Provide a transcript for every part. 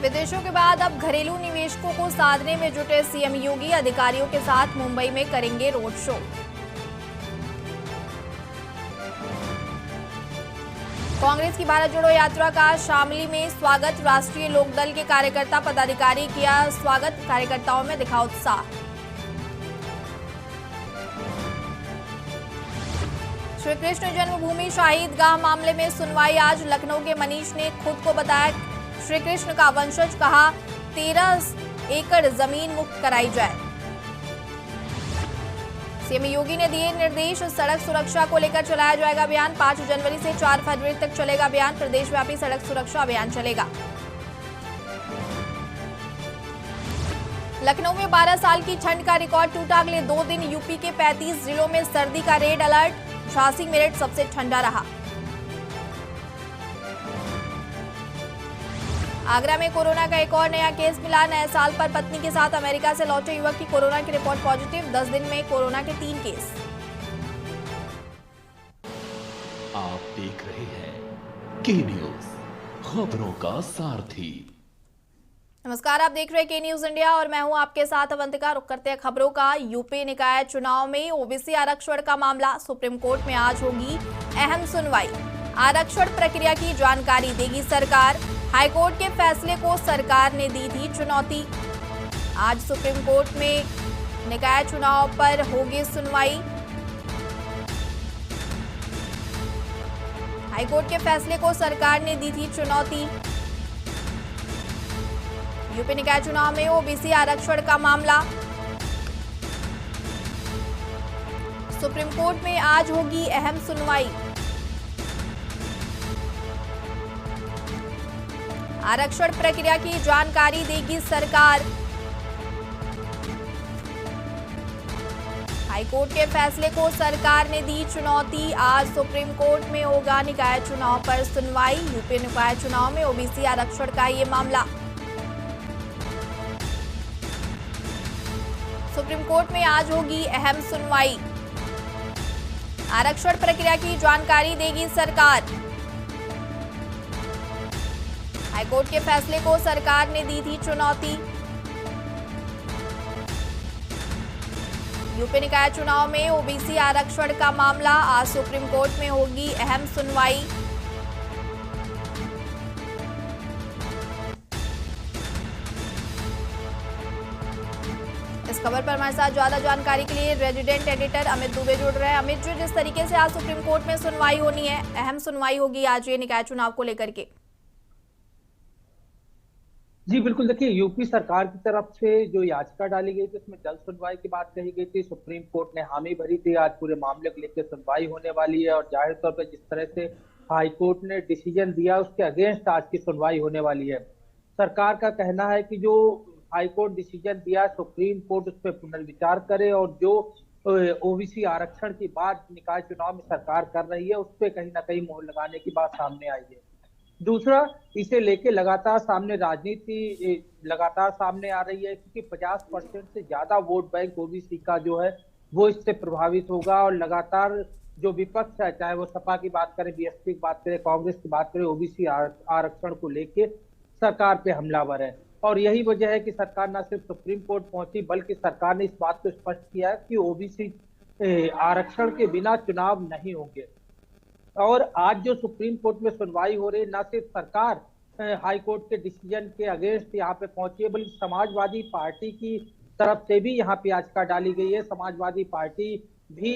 विदेशों के बाद अब घरेलू निवेशकों को साधने में जुटे सीएम योगी अधिकारियों के साथ मुंबई में करेंगे रोड शो। कांग्रेस की भारत जोड़ो यात्रा का शामली में स्वागत। राष्ट्रीय लोकदल के कार्यकर्ता पदाधिकारी किया स्वागत। कार्यकर्ताओं में दिखा उत्साह। श्री कृष्ण जन्मभूमि शहीदगाह मामले में सुनवाई आज। लखनऊ के मनीष ने खुद को बताया श्री कृष्ण का वंशज, कहा 13 एकड़ जमीन मुक्त कराई जाए। सीएम योगी ने दिए निर्देश, सड़क सुरक्षा को लेकर चलाया जाएगा अभियान। 5 जनवरी से 4 फरवरी तक चलेगा अभियान। प्रदेशव्यापी सड़क सुरक्षा अभियान चलेगा। लखनऊ में 12 साल की ठंड का रिकॉर्ड टूटा। अगले 2 दिन यूपी के 35 जिलों में सर्दी का रेड अलर्ट। झांसी मेरठ सबसे ठंडा रहा। आगरा में कोरोना का एक और नया केस मिला। नए साल पर पत्नी के साथ अमेरिका से लौटे युवक की कोरोना की रिपोर्ट पॉजिटिव। 10 दिन में कोरोना के 3 केस। आप देख रहे हैं के न्यूज, खबरों का सारथी। नमस्कार, आप देख रहे हैं के न्यूज इंडिया और मैं हूं आपके साथ अवंतिका। रुक करते हैं खबरों का। यूपी निकाय चुनाव में ओबीसी आरक्षण का मामला। सुप्रीम कोर्ट में आज होगी अहम सुनवाई। आरक्षण प्रक्रिया की जानकारी देगी सरकार। हाईकोर्ट के फैसले को सरकार ने दी थी चुनौती। आज सुप्रीम कोर्ट में निकाय चुनाव पर होगी सुनवाई। हाईकोर्ट के फैसले को सरकार ने दी थी चुनौती। यूपी निकाय चुनाव में ओबीसी आरक्षण का मामला। सुप्रीम कोर्ट में आज होगी अहम सुनवाई। आरक्षण प्रक्रिया की जानकारी देगी सरकार। हाईकोर्ट के फैसले को सरकार ने दी चुनौती। आज सुप्रीम कोर्ट में होगा निकाय चुनाव पर सुनवाई। यूपी निकाय चुनाव में ओबीसी आरक्षण का ये मामला। सुप्रीम कोर्ट में आज होगी अहम सुनवाई। आरक्षण प्रक्रिया की जानकारी देगी सरकार। हाईकोर्ट के फैसले को सरकार ने दी थी चुनौती। यूपी निकाय चुनाव में ओबीसी आरक्षण का मामला। आज सुप्रीम कोर्ट में होगी अहम सुनवाई। इस खबर पर हमारे साथ ज्यादा जानकारी के लिए रेजिडेंट एडिटर अमित दुबे जुड़ रहे हैं। अमित जी, जिस तरीके से आज सुप्रीम कोर्ट में सुनवाई होनी है, अहम सुनवाई होगी आज ये निकाय चुनाव को लेकर के। जी बिल्कुल, देखिए यूपी सरकार की तरफ से जो याचिका डाली गई थी उसमें जल्द सुनवाई की बात कही गई थी। सुप्रीम कोर्ट ने हामी भरी थी। आज पूरे मामले को लेकर सुनवाई होने वाली है और जाहिर तौर पर जिस तरह से हाई कोर्ट ने डिसीजन दिया उसके अगेंस्ट आज की सुनवाई होने वाली है। सरकार का कहना है कि जो हाई कोर्ट डिसीजन दिया सुप्रीम कोर्ट उस पर पुनर्विचार करे और जो ओबीसी आरक्षण की बात निकाय चुनाव में सरकार कर रही है उस पर कहीं ना कहीं मोहर लगाने की बात सामने आई है। दूसरा, इसे लेके लगातार सामने राजनीति लगातार सामने आ रही है क्योंकि 50% से ज्यादा वोट बैंक ओबीसी का जो है वो इससे प्रभावित होगा और लगातार जो विपक्ष है, चाहे वो सपा की बात करें, बीएसपी की बात करें, कांग्रेस की बात करें, ओबीसी आरक्षण को लेके सरकार पे हमलावर है। और यही वजह है कि सरकार न सिर्फ सुप्रीम कोर्ट पहुंची बल्कि सरकार ने इस बात को स्पष्ट किया है कि ओबीसी आरक्षण के बिना चुनाव नहीं होंगे। और आज जो सुप्रीम कोर्ट में सुनवाई हो रही, न सिर्फ सरकार हाई कोर्ट के डिसीजन के अगेंस्ट यहाँ पे पहुंची है बल्कि समाजवादी पार्टी की तरफ से भी यहाँ पे याचिका डाली गई है। समाजवादी पार्टी भी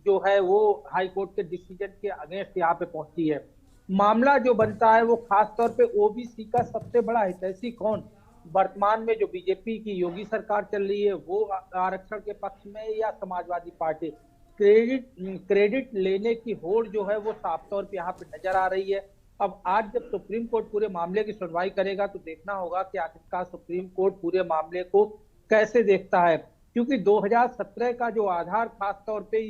जो है वो हाई कोर्ट के डिसीजन के अगेंस्ट यहाँ पे पहुंची है। मामला जो बनता है वो खास तौर पे ओबीसी का सबसे बड़ा हितैषी कौन, वर्तमान में जो बीजेपी की योगी सरकार चल रही है वो आरक्षण के पक्ष में या समाजवादी पार्टी। क्रेडिट लेने की होड़ जो है वो साफ तौर पे यहाँ पे नजर आ रही है। अब आज जब सुप्रीम कोर्ट पूरे मामले की सुनवाई करेगा तो देखना होगा कि आखिरकार सुप्रीम कोर्ट पूरे मामले को कैसे देखता है, क्योंकि 2017 का जो आधार खास तौर पे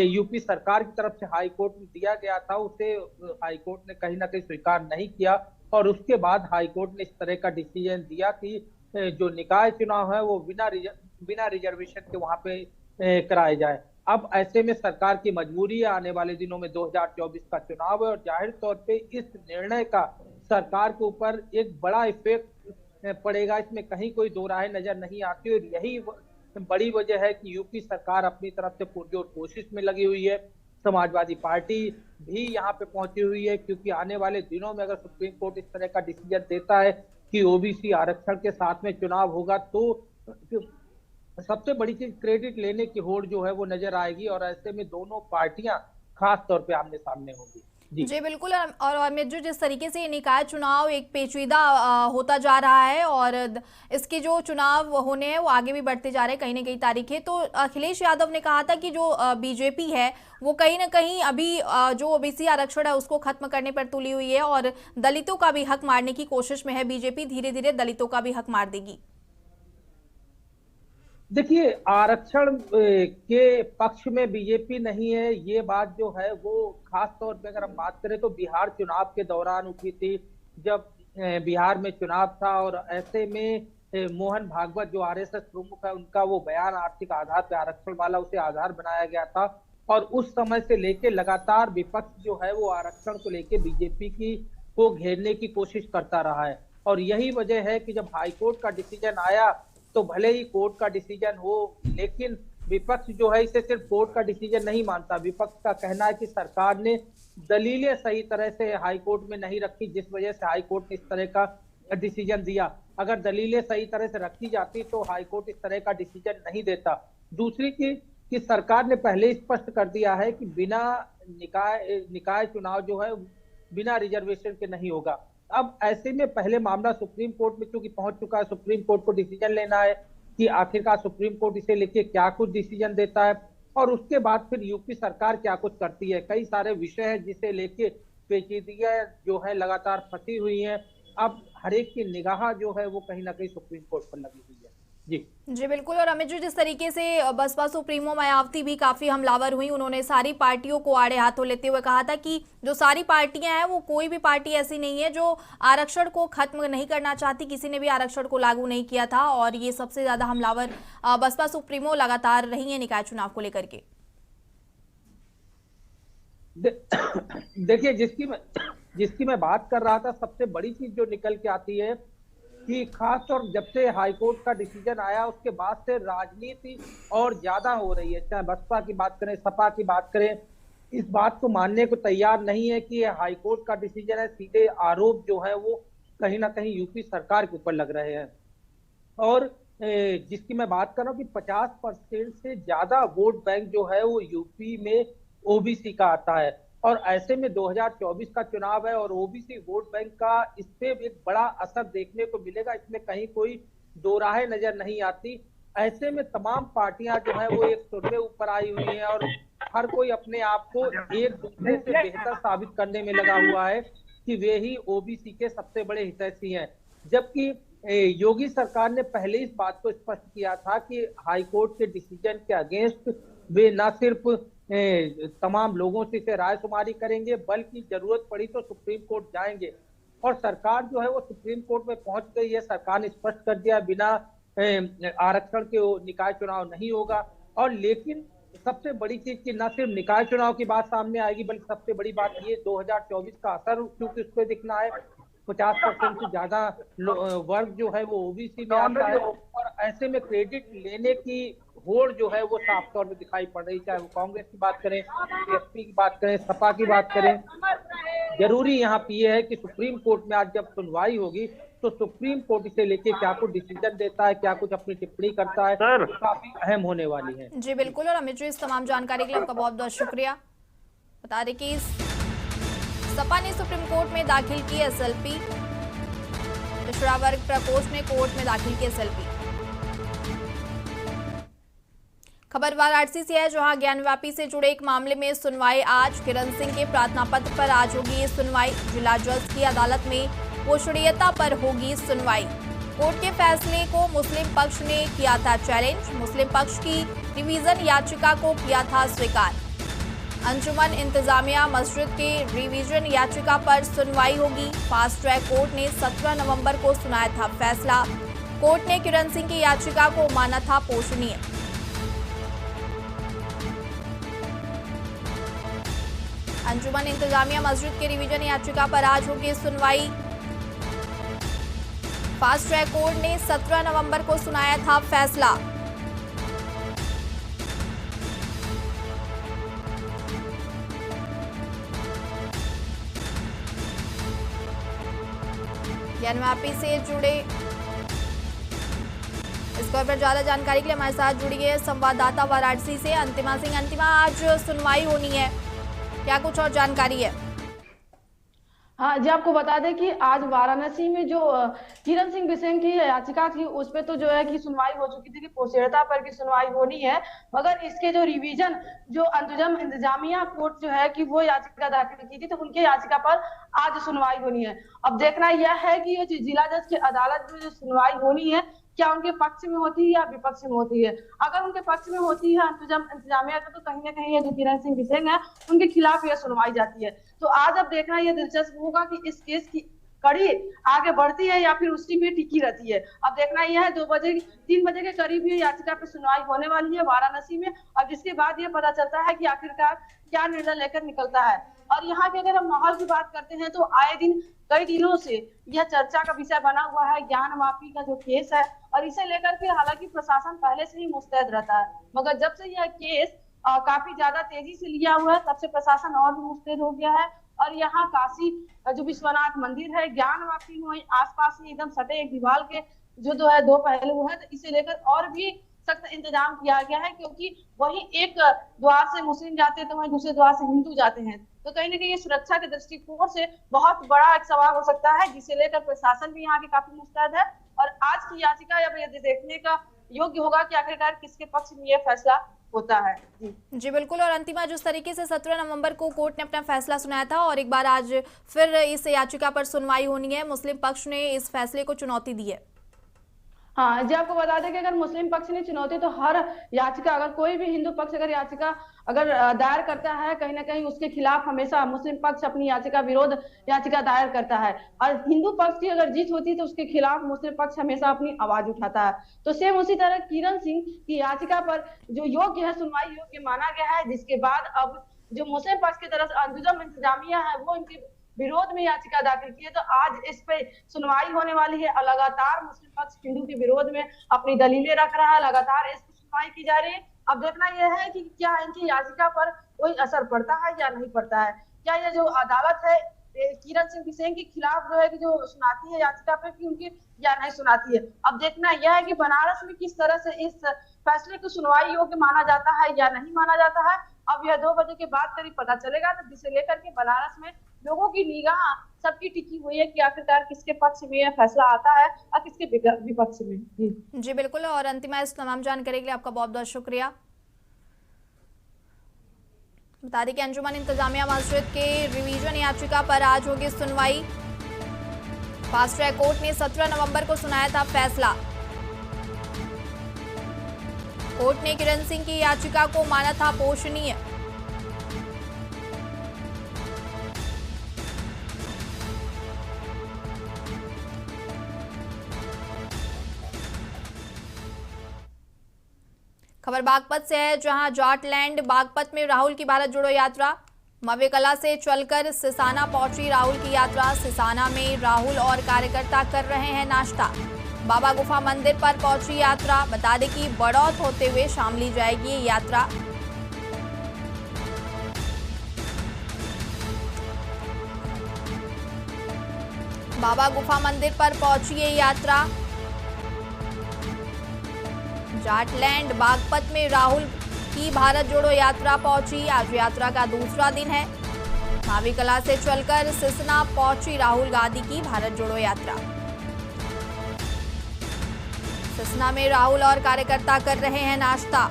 यूपी सरकार की तरफ से हाई कोर्ट में दिया गया था उसे हाई कोर्ट ने कहीं ना कहीं स्वीकार नहीं किया और उसके बाद हाई कोर्ट ने इस तरह का डिसीजन दिया कि जो निकाय चुनाव है वो बिना रिजर्वेशन के वहां पे कराए जाए। अब ऐसे में सरकार की मजबूरी है, आने वाले दिनों में 2024 का चुनाव है और जाहिर तौर पे इस निर्णय का सरकार के ऊपर एक बड़ा इफेक्ट पड़ेगा, इसमें कहीं कोई दो राय नजर नहीं आती। और यही बड़ी वजह है कि यूपी सरकार अपनी तरफ से पुरजोर कोशिश में लगी हुई है। समाजवादी पार्टी भी यहाँ पे पहुंची हुई है, क्योंकि आने वाले दिनों में अगर सुप्रीम कोर्ट इस तरह का डिसीजन देता है कि ओबीसी आरक्षण के साथ में चुनाव होगा, तो सबसे बड़ी चीज क्रेडिट लेने की होड़ जो है वो नजर आएगी, और ऐसे में दोनों पार्टियां खास तौर पे आमने सामने होंगी। जी बिल्कुल। और अमित जी, जिस तरीके से ये निकाय चुनाव एक पेचीदा होता जा रहा है और इसके जो चुनाव होने हैं वो आगे भी बढ़ते जा रहे हैं कहीं ना कहीं तारीखें, तो अखिलेश यादव ने कहा था कि जो बीजेपी है वो कहीं ना कहीं अभी जो ओबीसी आरक्षण है उसको खत्म करने पर तुली हुई है और दलितों का भी हक मारने की कोशिश में है बीजेपी, धीरे धीरे दलितों का भी हक मार देगी। देखिए, आरक्षण के पक्ष में बीजेपी नहीं है, ये बात जो है वो खास तौर पे अगर हम बात करें तो बिहार चुनाव के दौरान उठी थी, जब बिहार में चुनाव था और ऐसे में मोहन भागवत जो आरएसएस प्रमुख है उनका वो बयान आर्थिक आधार पे आरक्षण वाला उसे आधार बनाया गया था, और उस समय से लेके लगातार विपक्ष जो है वो आरक्षण को लेके बीजेपी की को घेरने की कोशिश करता रहा है। और यही वजह है कि जब हाईकोर्ट का डिसीजन आया तो भले ही कोर्ट का डिसीजन हो, लेकिन विपक्ष जो है इसे सिर्फ कोर्ट का डिसीजन नहीं मानता। विपक्ष का कहना है कि सरकार ने दलीलें सही तरह से हाई कोर्ट में नहीं रखी, जिस वजह से हाई कोर्ट ने इस तरह का डिसीजन दिया। अगर दलीलें सही तरह से रखी जाती तो हाई कोर्ट इस तरह का डिसीजन नहीं देता। दूसरी चीज कि सरकार ने पहले स्पष्ट कर दिया है कि बिना निकाय चुनाव जो है बिना रिजर्वेशन के नहीं होगा। अब ऐसे में पहले मामला सुप्रीम कोर्ट में चूंकि पहुंच चुका है, सुप्रीम कोर्ट को डिसीजन लेना है कि आखिरकार सुप्रीम कोर्ट इसे लेके क्या कुछ डिसीजन देता है, और उसके बाद फिर यूपी सरकार क्या कुछ करती है। कई सारे विषय हैं जिसे लेके पेचीदगियां जो है लगातार फंसी हुई हैं। अब हर एक की निगाह जो है वो कहीं ना कहीं सुप्रीम कोर्ट पर लगी हुई है। जी बिल्कुल। और अमित जी, जिस तरीके से बसपा सुप्रीमो मायावती भी काफी हमलावर हुई, उन्होंने सारी पार्टियों को आड़े हाथों लेते हुए कहा था कि जो सारी पार्टियां हैं वो कोई भी पार्टी ऐसी नहीं है जो आरक्षण को खत्म नहीं करना चाहती, किसी ने भी आरक्षण को लागू नहीं किया था, और ये सबसे ज्यादा हमलावर बसपा सुप्रीमो लगातार रही है निकाय चुनाव को लेकर के। देखिए, जिसकी मैं बात कर रहा था, सबसे बड़ी चीज जो निकल के आती है कि खासतौर जब से हाईकोर्ट का डिसीजन आया उसके बाद से राजनीति और ज्यादा हो रही है। चाहे बसपा की बात करें, सपा की बात करें, इस बात को मानने को तैयार नहीं है कि हाईकोर्ट का डिसीजन है। सीधे आरोप जो है वो कहीं ना कहीं यूपी सरकार के ऊपर लग रहे हैं। और जिसकी मैं बात कर रहा हूँ कि 50% से ज्यादा वोट बैंक जो है वो यूपी में ओबीसी का आता है, और ऐसे में 2024 का चुनाव है और ओबीसी वोट बैंक का इस पे एक बड़ा असर देखने को मिलेगा, इसमें कहीं कोई दो राहें नजर नहीं आती। ऐसे में तमाम पार्टियां जो है वो एक सुर में ऊपर आई हुई हैं और हर कोई अपने आप को एक दूसरे से बेहतर साबित करने में लगा हुआ है कि वे ही ओबीसी के सबसे बड़े हितैषी हैं। जबकि योगी सरकार ने पहले इस बात को स्पष्ट किया था कि हाईकोर्ट के डिसीजन के अगेंस्ट वे न सिर्फ तमाम लोगों से इसे राय शुमारी करेंगे, बल्कि जरूरत पड़ी तो सुप्रीम कोर्ट जाएंगे। और सरकार जो है वो सुप्रीम कोर्ट में पहुंच गई है। सरकार ने स्पष्ट कर दिया बिना आरक्षण के निकाय चुनाव नहीं होगा। और लेकिन सबसे बड़ी चीज की न सिर्फ निकाय चुनाव की बात सामने आएगी, बल्कि सबसे बड़ी बात ये 2024 का असर क्योंकि उस पर दिखना है। 50% से ज्यादा वर्ग जो है वो ओबीसी में आता है, और ऐसे में क्रेडिट लेने की होड़ जो है वो साफ तौर पे दिखाई पड़ रही, चाहे वो कांग्रेस की बात करें, बीएसपी की बात करें, सपा की बात करें। जरूरी यहाँ पे ये है कि सुप्रीम कोर्ट में आज जब सुनवाई होगी तो सुप्रीम कोर्ट इसे लेके क्या कुछ डिसीजन देता है, क्या कुछ अपनी टिप्पणी करता है, तो काफी अहम होने वाली है। जी बिल्कुल। और अमित जी, इस तमाम जानकारी के लिए आपका बहुत बहुत शुक्रिया। बता दें कि सपा ने सुप्रीम कोर्ट में दाखिल की एसएलपी, पिछड़ा वर्ग प्रकोष्ठ ने कोर्ट में दाखिल की एसएलपी। खबर वाराणसी से है, जहां ज्ञानव्यापी से जुड़े एक मामले में सुनवाई आज। किरण सिंह के प्रार्थना पत्र पर आज होगी ये सुनवाई। जिला जज की अदालत में पोषणीयता पर होगी सुनवाई। कोर्ट के फैसले को मुस्लिम पक्ष ने किया था चैलेंज। मुस्लिम पक्ष की रिवीजन याचिका को किया था स्वीकार। अंजुमन इंतजामिया मस्जिद के रिवीजन याचिका पर सुनवाई होगी। फास्ट ट्रैक कोर्ट ने 17 नवंबर को सुनाया था फैसला। कोर्ट ने किरण सिंह की याचिका को माना था पोषणीय। अंजुमन इंतजामिया मस्जिद के रिवीजन याचिका पर आज होगी सुनवाई। फास्ट ट्रैक कोर्ट ने 17 नवंबर को सुनाया था फैसला। ज्ञानवापी से जुड़े इस खबर पर ज्यादा जानकारी के लिए हमारे साथ जुड़ी है संवाददाता वाराणसी से अंतिमा सिंह। अंतिमा, आज सुनवाई होनी है, क्या कुछ और जानकारी है? हाँ जी, आपको बता दें कि आज वाराणसी में जो किरण सिंह बिसेन की याचिका थी उस पे तो जो है कि सुनवाई हो चुकी थी कि पोषेरता पर की सुनवाई होनी है, मगर इसके जो रिवीजन जो अंजुम इंतजामिया कोर्ट जो है कि वो याचिका दाखिल की थी तो उनके याचिका पर आज सुनवाई होनी है। अब देखना यह है कि ये जिला जज की अदालत में जो सुनवाई होनी है क्या उनके पक्ष में होती है या विपक्ष में होती है। अगर उनके पक्ष में होती है अंजुम इंतजामिया तो कहीं ना कहीं ये जो किरण सिंह बिसेन है उनके खिलाफ यह सुनवाई जाती है। तो आज अब देखना यह दिलचस्प होगा कि इस केस की कड़ी आगे बढ़ती है या फिर उसी पे टिकी रहती है। अब देखना यह है 3 बजे के करीब ये याचिका पे सुनवाई होने वाली है वाराणसी में। अब जिसके बाद ये पता चलता है कि आखिरकार क्या निर्णय लेकर निकलता है। और यहाँ के अगर हम माहौल की बात करते हैं तो आए दिन कई दिनों से यह चर्चा का विषय बना हुआ है ज्ञानवापी का जो केस है, और इसे लेकर के हालांकि प्रशासन पहले से ही मुस्तैद रहता है, मगर जब से यह केस काफी ज्यादा तेजी से लिया हुआ है तब से प्रशासन और भी मुस्तैद हो गया है। और यहाँ काशी जो विश्वनाथ मंदिर है, ज्ञानवापी में आसपास ही एकदम सटे एक दीवार के जो है 2 पहलू है, तो इसे लेकर और भी सख्त इंतजाम किया गया है क्योंकि वही एक द्वार से मुस्लिम जाते हैं तो वहीं दूसरे द्वार से हिंदू जाते हैं। तो कहीं ना कहीं ये सुरक्षा के दृष्टिकोण से बहुत बड़ा एक सवाल हो सकता है जिसे लेकर प्रशासन भी यहाँ के काफी मुस्तैद है। और आज की याचिका अब ये देखने का योग्य होगा कि आखिरकार किसके पक्ष में ये फैसला होता है। जी बिल्कुल। और अंतिमा, जिस तरीके से 17 नवंबर को कोर्ट ने अपना फैसला सुनाया था और एक बार आज फिर इस याचिका पर सुनवाई होनी है, मुस्लिम पक्ष ने इस फैसले को चुनौती दी है। हाँ जी, आपको बता दें कि अगर मुस्लिम पक्ष ने चुनौती तो हर याचिका अगर कोई भी हिंदू पक्ष अगर याचिका दायर करता है कहीं ना कहीं उसके खिलाफ हमेशा मुस्लिम पक्ष अपनी विरोध याचिका दायर करता है, और हिंदू पक्ष की अगर जीत होती है तो उसके खिलाफ मुस्लिम पक्ष हमेशा अपनी आवाज उठाता है। तो सेम उसी तरह किरण सिंह की याचिका पर जो योग्य है सुनवाई योग्य माना गया है, जिसके बाद अब जो मुस्लिम पक्ष की तरफ अंजुम इंतजामिया है वो इनके विरोध में याचिका दाखिल की है। तो आज इस पे सुनवाई होने वाली है। लगातार मुस्लिम पक्ष हिंदू के विरोध में अपनी दलीलें रख रहा है, लगातार इस पर सुनवाई की जा रही है। अब देखना यह है कि क्या इनकी याचिका पर कोई असर पड़ता है या नहीं पड़ता है। क्या ये जो अदालत है किरण सिंह बिसेन के खिलाफ जो है कि जो सुनाती है याचिका पे कि उनकी या नहीं सुनाती है। अब देखना यह है कि बनारस में किस तरह से इस फैसले को सुनवाई योग्य माना जाता है या नहीं माना जाता है। अब यह 2 बजे के बाद करीब पता चलेगा, तो जिसे लेकर के बनारस में लोगों की निगाह सबकी टिकी हुई है कि आखिरकार किसके पक्ष में यह फैसला आता है और किसके विपक्ष में। जी बिल्कुल। और अंतिमा, इस तमाम जानकारी के लिए आपका बहुत बहुत शुक्रिया। बता दें कि अंजुमन इंतजामिया मस्जिद के रिवीजन याचिका पर आज होगी सुनवाई। फास्ट ट्रैक कोर्ट ने 17 नवंबर को सुनाया था फैसला। कोर्ट ने किरण सिंह की याचिका को माना था पोषणीय। खबर बागपत से है, जहां जाटलैंड बागपत में राहुल की भारत जोड़ो यात्रा। मवेकला से चलकर सिसाना पहुंची राहुल की यात्रा। सिसाना में राहुल और कार्यकर्ता कर रहे हैं नाश्ता। बाबा गुफा मंदिर पर पहुंची यात्रा। बता दें कि बड़ौत होते हुए शामली जाएगी ये यात्रा। बाबा गुफा मंदिर पर पहुंची ये यात्रा। जाटलैंड बागपत में राहुल की भारत जोड़ो यात्रा पहुंची। आज यात्रा का दूसरा दिन है। मावीकला से चलकर सिसना पहुंची राहुल गांधी की भारत जोड़ो यात्रा। सिसना में राहुल और कार्यकर्ता कर रहे हैं नाश्ता।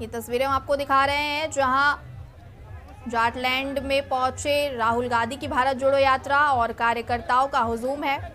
ये तस्वीरें हम आपको दिखा रहे हैं, जहां जाटलैंड में पहुंचे राहुल गांधी की भारत जोड़ो यात्रा और कार्यकर्ताओं का हुजूम है।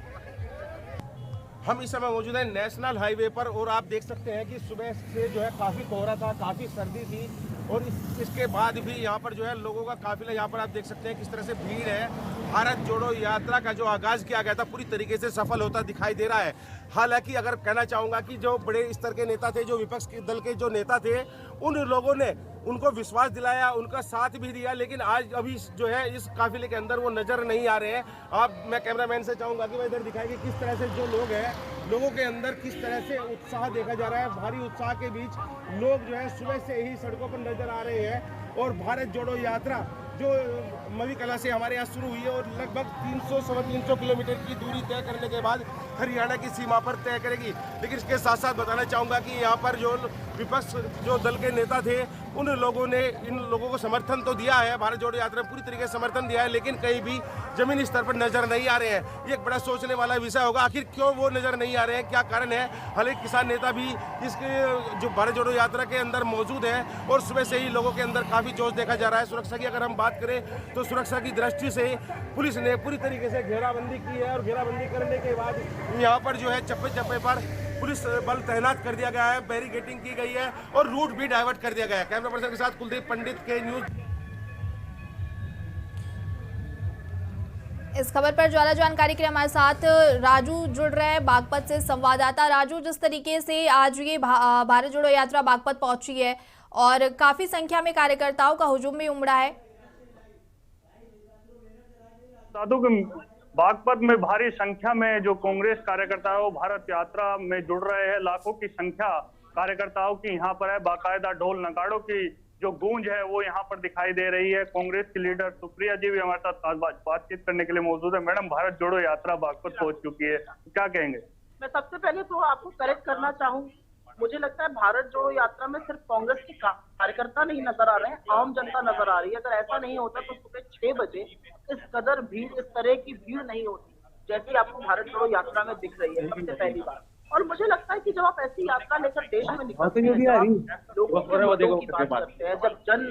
हम इस समय मौजूद है नेशनल हाईवे पर, और आप देख सकते हैं कि सुबह से जो है काफ़ी कोहरा था, काफ़ी सर्दी थी, और इसके बाद भी यहाँ पर जो है लोगों का काफिला, यहाँ पर आप देख सकते हैं किस तरह से भीड़ है। भारत जोड़ो यात्रा का जो आगाज किया गया था पूरी तरीके से सफल होता दिखाई दे रहा है। हालांकि अगर कहना चाहूँगा कि जो बड़े स्तर के नेता थे, जो विपक्ष के दल के जो नेता थे, उन लोगों ने उनको विश्वास दिलाया, उनका साथ भी दिया, लेकिन आज अभी जो है इस काफिले के अंदर वो नजर नहीं आ रहे हैं। मैं कैमरामैन से चाहूंगा कि वह इधर दिखाए कि किस तरह से जो लोग हैं, लोगों के अंदर किस तरह से उत्साह देखा जा रहा है। भारी उत्साह के बीच लोग जो है सुबह से ही सड़कों पर नजर आ रहे हैं और भारत जोड़ो यात्रा जो मवी कला से हमारे यहाँ शुरू हुई है और लगभग 300-350 किलोमीटर की दूरी तय करने के बाद हरियाणा की सीमा पर तय करेगी। लेकिन इसके साथ साथ बताना चाहूँगा कि यहाँ पर जो विपक्ष जो दल के नेता थे, उन लोगों ने इन लोगों को समर्थन तो दिया है, भारत जोड़ो यात्रा में पूरी तरीके से समर्थन दिया है, लेकिन कहीं भी जमीनी स्तर पर नजर नहीं आ रहे हैं। ये एक बड़ा सोचने वाला विषय होगा, आखिर क्यों वो नजर नहीं आ रहे हैं, क्या कारण है। हालांकि किसान नेता भी इसके जो भारत जोड़ो यात्रा के अंदर मौजूद है और सुबह से ही लोगों के अंदर काफी जोश देखा जा रहा है। सुरक्षा की अगर हम बात करें तो सुरक्षा की दृष्टि से पुलिस ने पूरी तरीके से घेराबंदी की है और घेराबंदी करने के बाद यहाँ पर जो है चप्पे चप्पे पर पुलिस बल तैनात कर दिया गया है, बैरिकेडिंग की गई है और रूट भी डाइवर्ट कर दिया गया है। कैमरा पर्सन के साथ कुलदीप पंडित के न्यूज। इस खबर पर ज्यादा जानकारी के लिए हमारे साथ राजू जुड़ रहे हैं बागपत से। संवाददाता राजू, जिस तरीके से आज ये भारत जोड़ो यात्रा बागपत पहुंची है और काफी संख्या में कार्यकर्ताओं का हुजूम भी उमड़ा है। साधु बागपत में भारी संख्या में जो कांग्रेस कार्यकर्ता है वो भारत यात्रा में जुड़ रहे हैं। लाखों की संख्या कार्यकर्ताओं की यहाँ पर है। बाकायदा ढोल नगाड़ों की जो गूंज है वो यहाँ पर दिखाई दे रही है। कांग्रेस की लीडर सुप्रिया जी भी हमारे साथ बातचीत करने के लिए मौजूद है। मैडम, भारत जोड़ो यात्रा बागपत पहुंच चुकी है, क्या कहेंगे? मैं सबसे पहले तो आपको करेक्ट करना चाहूँ, मुझे लगता है भारत जोड़ो यात्रा में सिर्फ कांग्रेस के कार्यकर्ता नहीं नजर आ रहे हैं, आम जनता नजर आ रही है। अगर ऐसा नहीं होता तो सुबह 6 बजे इस कदर भीड़, इस तरह की भीड़ नहीं होती जैसी आपको भारत जोड़ो यात्रा में दिख रही है, सबसे पहली बात। और मुझे लगता है कि जब आप ऐसी यात्रा लेकर देश में निकलते हैं, लोगों के मुद्दों की बात करते हैं, जब जन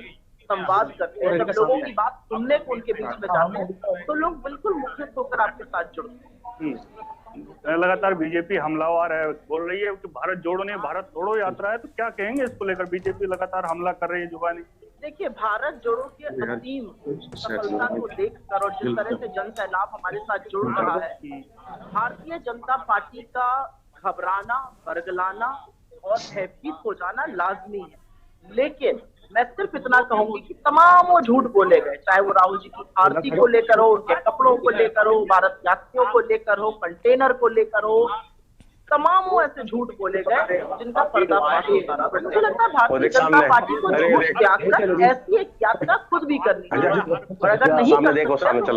संवाद करते हैं, जब लोगों की बात सुनने को उनके बीच में जाते हैं, तो लोग बिल्कुल मुखरित होकर आपके साथ जुड़ते हैं। लगातार बीजेपी हमलावर है, बोल रही है कि भारत जोड़ो नहीं भारत तोड़ो यात्रा है, तो क्या कहेंगे इसको लेकर? बीजेपी लगातार हमला कर रही है जुबानी। देखिए, भारत जोड़ो के अंतिम सफलता को देखकर और जिस तरह से जन सैलाब हमारे साथ जुड़ रहा है, भारतीय जनता पार्टी का घबराना, बरगलाना और भयभीत हो जाना लाजमी है। लेकिन मैं सिर्फ इतना कहूंगी कि तमाम वो झूठ बोले गए, चाहे वो राहुल जी की आरती को लेकर हो, उनके कपड़ों को लेकर हो, भारत यात्रियों को लेकर हो, कंटेनर को लेकर हो, तमाम वो ऐसे झूठ बोले गए जिनका पर्दाफाश होता रहा। तो मुझे लगता है भारतीय जनता पार्टी को झूठ त्याग कर ऐसी एक यात्रा खुद भी करनी चाहिए। और अगर नहीं कर सकते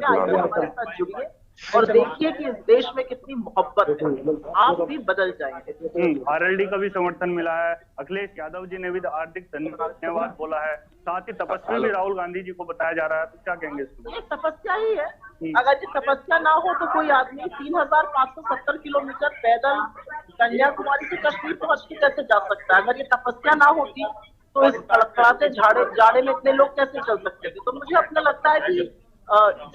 हमारे साथ जुड़िए और देखिए कि इस देश में कितनी मोहब्बत है, आप भी बदल जाएंगे। आरएलडी का भी समर्थन मिला है। अखिलेश यादव जी ने भी हार्दिक धन्यवाद बोला है। साथ ही तपस्या भी राहुल गांधी जी को बताया जा रहा है, तो क्या कहेंगे इसको? ये तपस्या ही है। अगर ये तपस्या ना हो तो कोई आदमी 3570 किलोमीटर पैदल कन्याकुमारी से कश्मीर पहुंच के कैसे जा सकता है? अगर ये तपस्या ना होती तो इस कड़कड़ाते जाड़े में इतने लोग कैसे चल सकते थे? तो मुझे अपना लगता है कि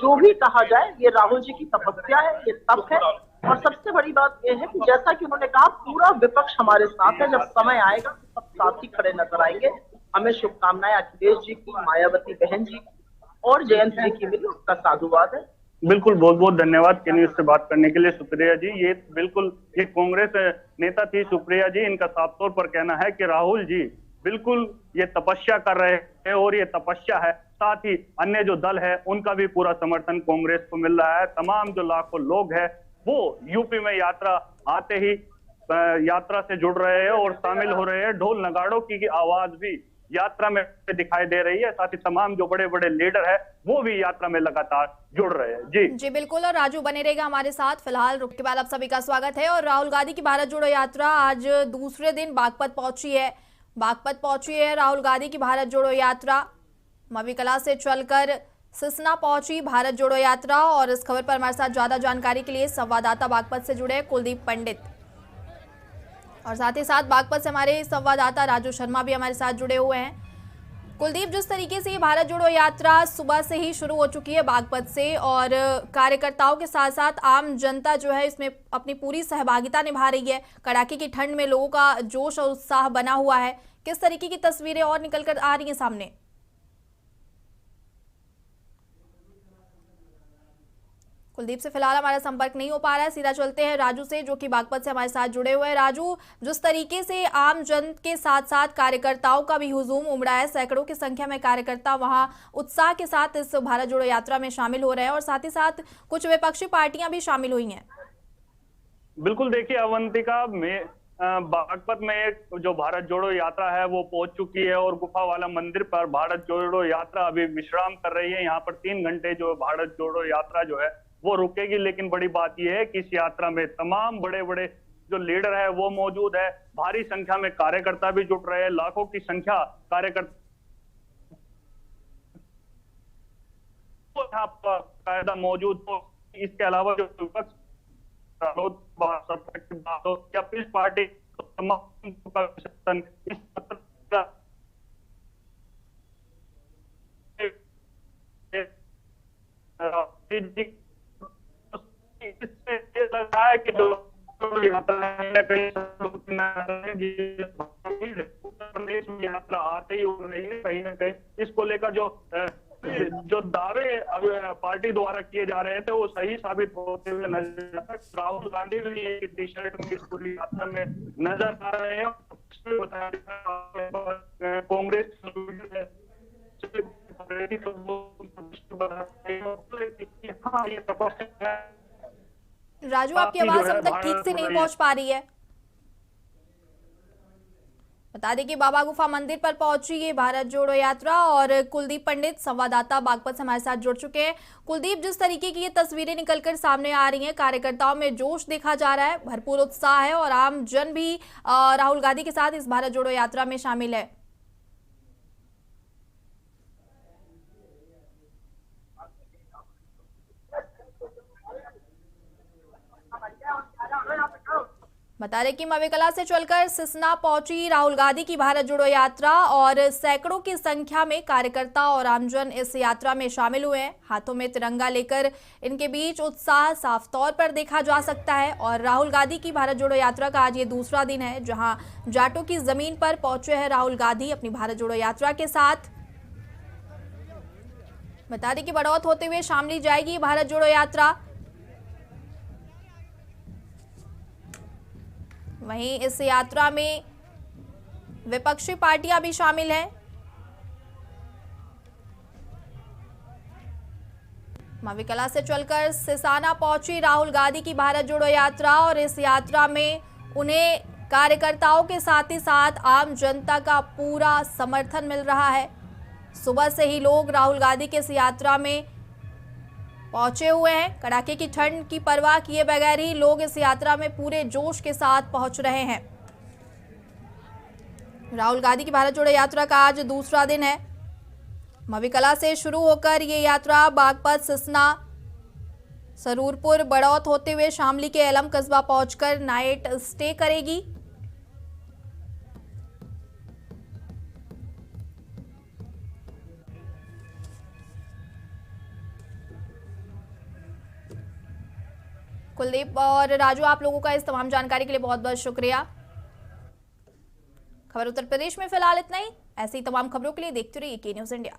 जो भी कहा जाए, ये राहुल जी की तपस्या है, ये तप है। और सबसे बड़ी बात यह है कि जैसा कि उन्होंने कहा, पूरा विपक्ष हमारे साथ है। जब समय आएगा तो सब साथ ही खड़े नजर आएंगे। हमें शुभकामनाएं अखिलेश जी की, मायावती बहन जी की और जयंत जी की मिली, उसका साधुवाद है। बिल्कुल, बहुत बहुत धन्यवाद के न्यूज से बात करने के लिए सुप्रिया जी। ये बिल्कुल ये कांग्रेस नेता थी सुप्रिया जी, इनका साफ तौर पर कहना है कि राहुल जी बिल्कुल ये तपस्या कर रहे हैं और ये तपस्या है। साथ ही अन्य जो दल है उनका भी पूरा समर्थन कांग्रेस को मिल रहा है। तमाम जो लाखों लोग हैं वो यूपी में यात्रा आते ही यात्रा से जुड़ रहे हैं और शामिल हो रहे हैं। ढोल नगाड़ों की आवाज भी यात्रा में दिखाई दे रही है। साथ ही तमाम जो बड़े बड़े लीडर है वो भी यात्रा में लगातार जुड़ रहे हैं। जी बिल्कुल, और राजू बने रहेगा हमारे साथ। फिलहाल रुक के बाद आप सभी का स्वागत है। और राहुल गांधी की भारत जोड़ो यात्रा आज दूसरे दिन बागपत पहुंची है। राहुल गांधी की भारत जोड़ो यात्रा मवी कला से चलकर सिसना पहुंची भारत जोड़ो यात्रा। और इस खबर पर हमारे साथ ज्यादा जानकारी के लिए संवाददाता बागपत से जुड़े कुलदीप पंडित, और साथ ही साथ बागपत से हमारे संवाददाता राजू शर्मा भी हमारे साथ जुड़े हुए हैं। कुलदीप, जिस तरीके से ये भारत जोड़ो यात्रा सुबह से ही शुरू हो चुकी है बागपत से, और कार्यकर्ताओं के साथ साथ आम जनता जो है इसमें अपनी पूरी सहभागिता निभा रही है। कड़ाके की ठंड में लोगों का जोश और उत्साह बना हुआ है। किस तरीके की तस्वीरें और निकल कर आ रही हैं सामने? कुलदीप से फिलहाल हमारा संपर्क नहीं हो पा रहा है। सीधा चलते हैं राजू से, जो कि बागपत से हमारे साथ जुड़े हुए हैं। राजू, जिस तरीके से आम जन के साथ साथ कार्यकर्ताओं का भी हुजूम उमड़ा है, सैकड़ों की संख्या में कार्यकर्ता वहां उत्साह के साथ इस भारत जोड़ो यात्रा में शामिल हो रहे हैं और साथ ही साथ कुछ विपक्षी पार्टियां भी शामिल हुई हैं। बिल्कुल, देखिए अवंतिका में बागपत में एक जो भारत जोड़ो यात्रा है वो पहुंच चुकी है और गुफा वाला मंदिर पर भारत जोड़ो यात्रा अभी विश्राम कर रही है। यहाँ पर 3 घंटे जो भारत जोड़ो यात्रा जो है वो रुकेगी, लेकिन बड़ी बात यह है कि इस यात्रा में तमाम बड़े बड़े जो लीडर है वो मौजूद है। भारी संख्या में कार्यकर्ता भी जुट रहे हैं, लाखों की संख्या कार्यकर्ता मौजूद हो। इसके अलावा जो विपक्ष या पीस पार्टी लग रहा है कि यात्रा उत्तर प्रदेश में यात्रा आते ही हो रही है। कहीं ना कहीं इसको लेकर जो दावे पार्टी द्वारा किए जा रहे थे वो सही साबित होते हुए नजर आता है। राहुल गांधी भी एक टी शर्ट में इस पूरी यात्रा में नजर आ रहे हैं। कांग्रेस राजू, आपकी आवाज अब तक ठीक से नहीं पहुंच पा रही है। बता दें कि बाबा गुफा मंदिर पर पहुंची ये भारत जोड़ो यात्रा और कुलदीप पंडित संवाददाता बागपत से हमारे साथ जुड़ चुके हैं। कुलदीप, जिस तरीके की ये तस्वीरें निकलकर सामने आ रही हैं, कार्यकर्ताओं में जोश देखा जा रहा है, भरपूर उत्साह है और आम जन भी राहुल गांधी के साथ इस भारत जोड़ो यात्रा में शामिल है। बता दें कि मवेकला से चलकर सिसना पहुंची राहुल गांधी की भारत जोड़ो यात्रा और सैकड़ों की संख्या में कार्यकर्ता और आमजन इस यात्रा में शामिल हुए हैं। हाथों में तिरंगा लेकर इनके बीच उत्साह साफ तौर पर देखा जा सकता है और राहुल गांधी की भारत जोड़ो यात्रा का आज ये दूसरा दिन है, जहां जाटों की जमीन पर पहुंचे हैं राहुल गांधी अपनी भारत जोड़ो यात्रा के साथ। बता दें कि बड़ौत होते हुए शामली जाएगी भारत जोड़ो यात्रा। वहीं इस यात्रा में विपक्षी पार्टियां भी शामिल हैं। मवेकला से चलकर सिसाना पहुंची राहुल गांधी की भारत जोड़ो यात्रा और इस यात्रा में उन्हें कार्यकर्ताओं के साथ ही साथ आम जनता का पूरा समर्थन मिल रहा है। सुबह से ही लोग राहुल गांधी के इस यात्रा में पहुंचे हुए हैं। कड़ाके की ठंड की परवाह किए बगैर ही लोग इस यात्रा में पूरे जोश के साथ पहुंच रहे हैं। राहुल गांधी की भारत जोड़ो यात्रा का आज दूसरा दिन है। मवेकला से शुरू होकर ये यात्रा बागपत, सिसना, सरूरपुर, बड़ौत होते हुए शामली के एलम कस्बा पहुंचकर नाइट स्टे करेगी। कुलदीप और राजू, आप लोगों का इस तमाम जानकारी के लिए बहुत बहुत शुक्रिया। खबर उत्तर प्रदेश में फिलहाल इतना ही। ऐसी तमाम खबरों के लिए देखते रहिए के न्यूज़ इंडिया।